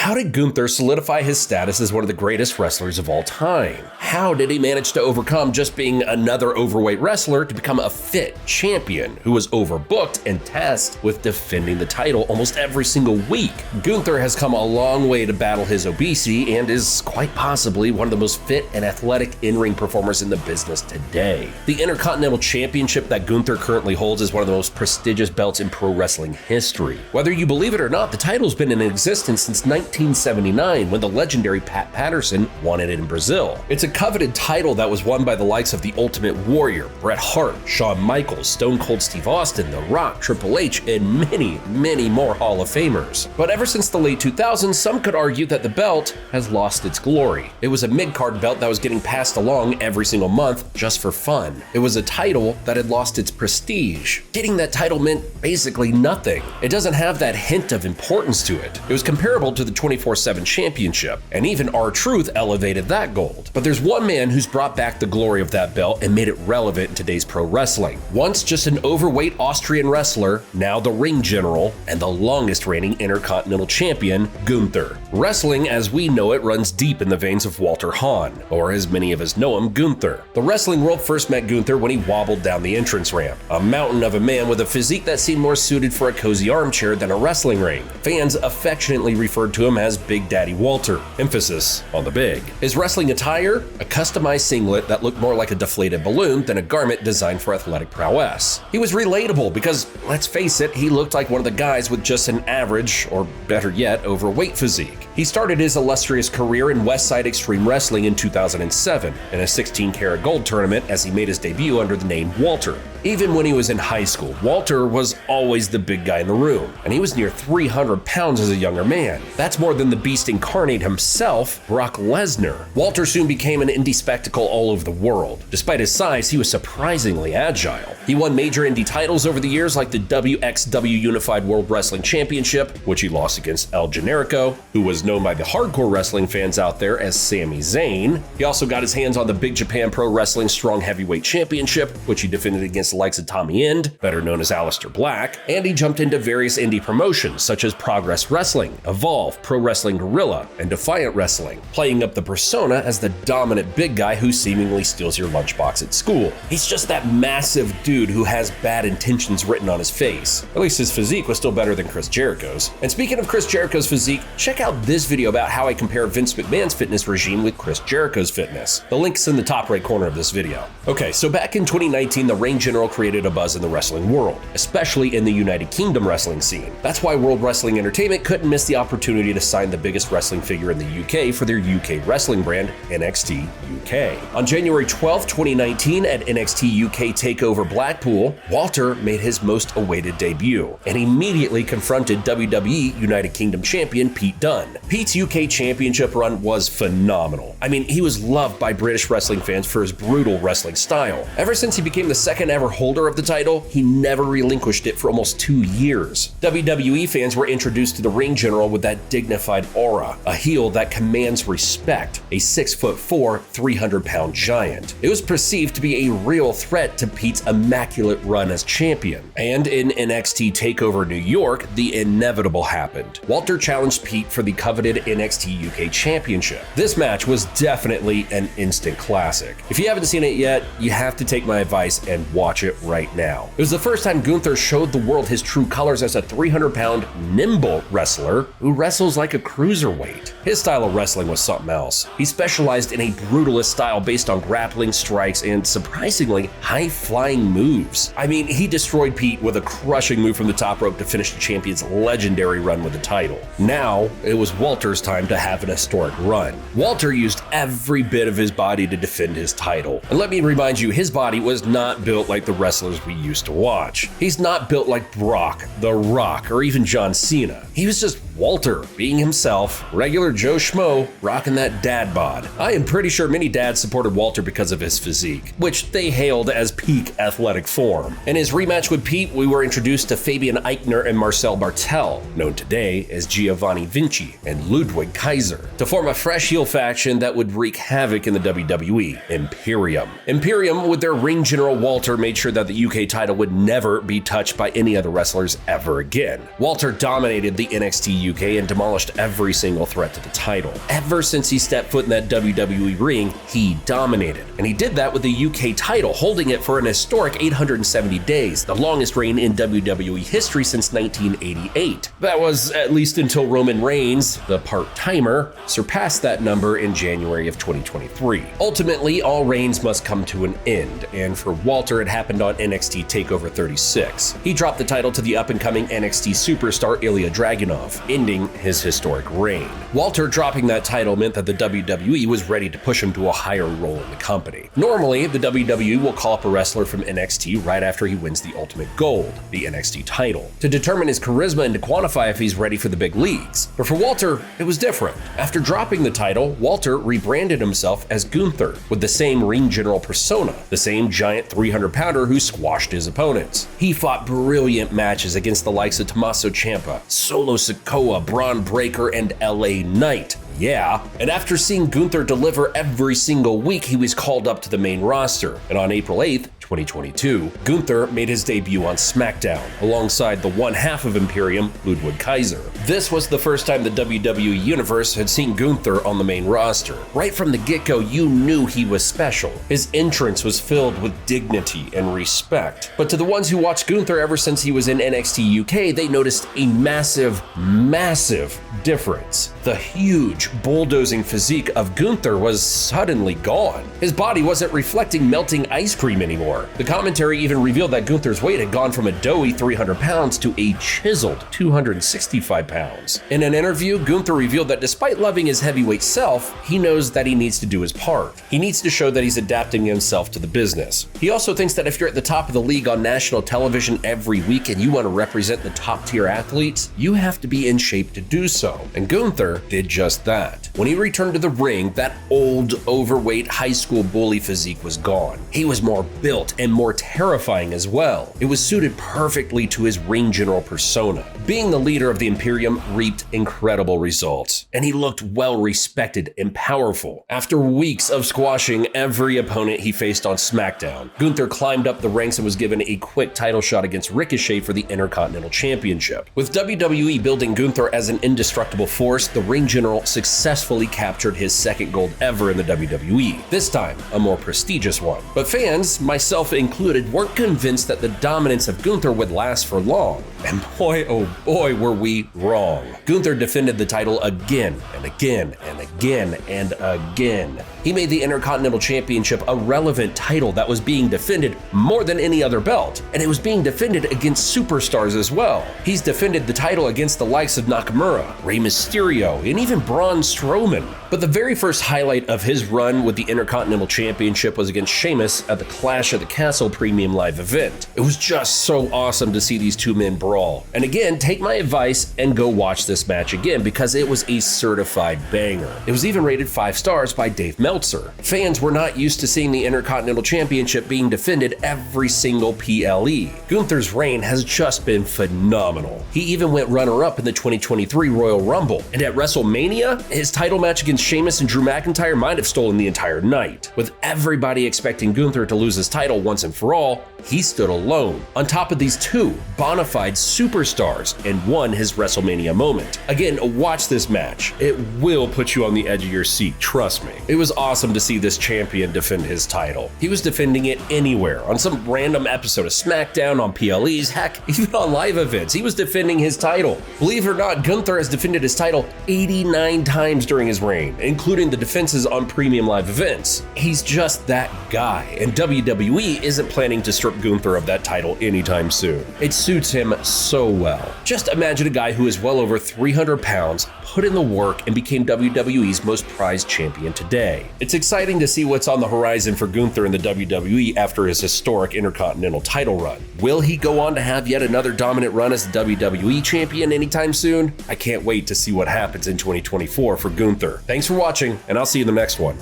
How did Gunther solidify his status as one of the greatest wrestlers of all time? How did he manage to overcome just being another overweight wrestler to become a fit champion who was overbooked and tasked with defending the title almost every single week? Gunther has come a long way to battle his obesity and is quite possibly one of the most fit and athletic in-ring performers in the business today. The Intercontinental Championship that Gunther currently holds is one of the most prestigious belts in pro wrestling history. Whether you believe it or not, the title's been in existence since 1979 when the legendary Pat Patterson won it in Brazil. It's a coveted title that was won by the likes of the Ultimate Warrior, Bret Hart, Shawn Michaels, Stone Cold Steve Austin, The Rock, Triple H, and many, many more Hall of Famers. But ever since the late 2000s, some could argue that the belt has lost its glory. It was a mid-card belt that was getting passed along every single month just for fun. It was a title that had lost its prestige. Getting that title meant basically nothing. It doesn't have that hint of importance to it. It was comparable to the 24/7 championship, and even R-Truth elevated that gold. But there's one man who's brought back the glory of that belt and made it relevant in today's pro wrestling. Once just an overweight Austrian wrestler, now the ring general and the longest reigning Intercontinental champion, Gunther. Wrestling as we know it runs deep in the veins of Walter Hahn, or as many of us know him, Gunther. The wrestling world first met Gunther when he wobbled down the entrance ramp, a mountain of a man with a physique that seemed more suited for a cozy armchair than a wrestling ring. Fans affectionately referred to him as Big Daddy Walter, emphasis on the big. His wrestling attire? A customized singlet that looked more like a deflated balloon than a garment designed for athletic prowess. He was relatable because, let's face it, he looked like one of the guys with just an average, or better yet, overweight physique. He started his illustrious career in Westside Extreme Wrestling in 2007 in a 16-karat gold tournament as he made his debut under the name Walter. Even when he was in high school, Walter was always the big guy in the room, and he was near 300 pounds as a younger man. That's more than the beast incarnate himself, Brock Lesnar. Walter soon became an indie spectacle all over the world. Despite his size, he was surprisingly agile. He won major indie titles over the years like the WXW Unified World Wrestling Championship, which he lost against El Generico, who was known by the hardcore wrestling fans out there as Sami Zayn. He also got his hands on the Big Japan Pro Wrestling Strong Heavyweight Championship, which he defended against the likes of Tommy End, better known as Aleister Black, and he jumped into various indie promotions such as Progress Wrestling, Evolve, Pro Wrestling Guerrilla, and Defiant Wrestling, playing up the persona as the dominant big guy who seemingly steals your lunchbox at school. He's just that massive dude who has bad intentions written on his face. At least his physique was still better than Chris Jericho's. And speaking of Chris Jericho's physique, check out this video about how I compare Vince McMahon's fitness regime with Chris Jericho's fitness. The link's in the top right corner of this video. Okay, so back in 2019, the Reign General created a buzz in the wrestling world, especially in the United Kingdom wrestling scene. That's why World Wrestling Entertainment couldn't miss the opportunity to sign the biggest wrestling figure in the UK for their UK wrestling brand, NXT UK. On January 12, 2019, at NXT UK TakeOver Blackpool, Walter made his most awaited debut and immediately confronted WWE United Kingdom champion Pete Dunne. Pete's UK championship run was phenomenal. I mean, he was loved by British wrestling fans for his brutal wrestling style. Ever since he became the second ever holder of the title, he never relinquished it for almost 2 years. WWE fans were introduced to the Reign General with that dignified aura, a heel that commands respect, a 6'4", 300-pound giant. It was perceived to be a real threat to Pete's immaculate run as champion. And in NXT TakeOver New York, the inevitable happened. Walter challenged Pete for the coveted NXT UK Championship. This match was definitely an instant classic. If you haven't seen it yet, you have to take my advice and watch it right now. It was the first time Gunther showed the world his true colors as a 300-pound nimble wrestler who wrestles like a cruiserweight. His style of wrestling was something else. He specialized in a brutalist style based on grappling, strikes, and surprisingly high-flying moves. I mean, he destroyed Pete with a crushing move from the top rope to finish the champion's legendary run with the title. Now, it was Walter's time to have an historic run. Walter used every bit of his body to defend his title. And let me remind you, his body was not built like the wrestlers we used to watch. He's not built like Brock, The Rock, or even John Cena. He was just Walter, being himself, regular Joe Schmo, rocking that dad bod. I am pretty sure many dads supported Walter because of his physique, which they hailed as peak athletic form. In his rematch with Pete, we were introduced to Fabian Eichner and Marcel Bartel, known today as Giovanni Vinci and Ludwig Kaiser, to form a fresh heel faction that would wreak havoc in the WWE, Imperium. Imperium, with their Reign General Walter, made sure that the UK title would never be touched by any other wrestlers ever again. Walter dominated the NXT UK and demolished every single threat to the title. Ever since he stepped foot in that WWE ring, he dominated. And he did that with the UK title, holding it for an historic 870 days, the longest reign in WWE history since 1988. That was at least until Roman Reigns, the part-timer, surpassed that number in January of 2023. Ultimately, all reigns must come to an end, and for Walter, it happened on NXT TakeOver 36. He dropped the title to the up-and-coming NXT superstar Ilya Dragunov, ending his historic reign. Walter dropping that title meant that the WWE was ready to push him to a higher role in the company. Normally, the WWE will call up a wrestler from NXT right after he wins the Ultimate Gold, the NXT title, to determine his charisma and to quantify if he's ready for the big leagues. But for Walter, it was different. After dropping the title, Walter rebranded himself as Gunther, with the same ring general persona, the same giant 300-pounder who squashed his opponents. He fought brilliant matches against the likes of Tommaso Ciampa, Solo Sikoa, Braun Breaker, and LA Knight. Yeah, and after seeing Gunther deliver every single week, he was called up to the main roster, and on April 8th, 2022, Gunther made his debut on SmackDown, alongside the one half of Imperium, Ludwig Kaiser. This was the first time the WWE Universe had seen Gunther on the main roster. Right from the get-go, you knew he was special. His entrance was filled with dignity and respect. But to the ones who watched Gunther ever since he was in NXT UK, they noticed a massive difference. The huge, bulldozing physique of Gunther was suddenly gone. His body wasn't reflecting melting ice cream anymore. The commentary even revealed that Gunther's weight had gone from a doughy 300 pounds to a chiseled 265 pounds. In an interview, Gunther revealed that despite loving his heavyweight self, he knows that he needs to do his part. He needs to show that he's adapting himself to the business. He also thinks that if you're at the top of the league on national television every week and you want to represent the top tier athletes, you have to be in shape to do so. And Gunther did just that. When he returned to the ring, that old, overweight high school bully physique was gone. He was more built and more terrifying as well. It was suited perfectly to his ring general persona. Being the leader of the Imperium reaped incredible results, and he looked well respected and powerful. After weeks of squashing every opponent he faced on SmackDown, Gunther climbed up the ranks and was given a quick title shot against Ricochet for the Intercontinental Championship. With WWE building Gunther as an indestructible force, the ring general successfully captured his second gold ever in the WWE, this time a more prestigious one. But fans, myself included, weren't convinced that the dominance of Gunther would last for long. And boy, oh boy, were we wrong. Gunther defended the title again and again and again and again. He made the Intercontinental Championship a relevant title that was being defended more than any other belt, and it was being defended against superstars as well. He's defended the title against the likes of Nakamura, Rey Mysterio, and even Braun Strowman. But the very first highlight of his run with the Intercontinental Championship was against Sheamus at the Clash of the Castle Premium Live event. It was just so awesome to see these two men brawl. And again, take my advice and go watch this match again, because it was a certified banger. It was even rated 5 stars by Dave Meltzer. Fans were not used to seeing the Intercontinental Championship being defended every single PLE. Gunther's reign has just been phenomenal. He even went runner-up in the 2023 Royal Rumble, and at WrestleMania, his title match against Sheamus and Drew McIntyre might have stolen the entire night. With everybody expecting Gunther to lose his title once and for all, he stood alone, on top of these two bona fide superstars, and won his WrestleMania moment. Again, watch this match. It will put you on the edge of your seat, trust me. It was awesome to see this champion defend his title. He was defending it anywhere, on some random episode of SmackDown, on PLEs, heck, even on live events. He was defending his title. Believe it or not, Gunther has defended his title 89 times during his reign, including the defenses on premium live events. He's just that guy, and WWE isn't planning to strip Gunther of that title anytime soon. It suits him so well. Just imagine a guy who is well over 300 pounds, put in the work, and became WWE's most prized champion today. It's exciting to see what's on the horizon for Gunther in the WWE after his historic Intercontinental title run. Will he go on to have yet another dominant run as the WWE champion anytime soon? I can't wait to see what happens in 2024 for Gunther. Thanks for watching, and I'll see you in the next one.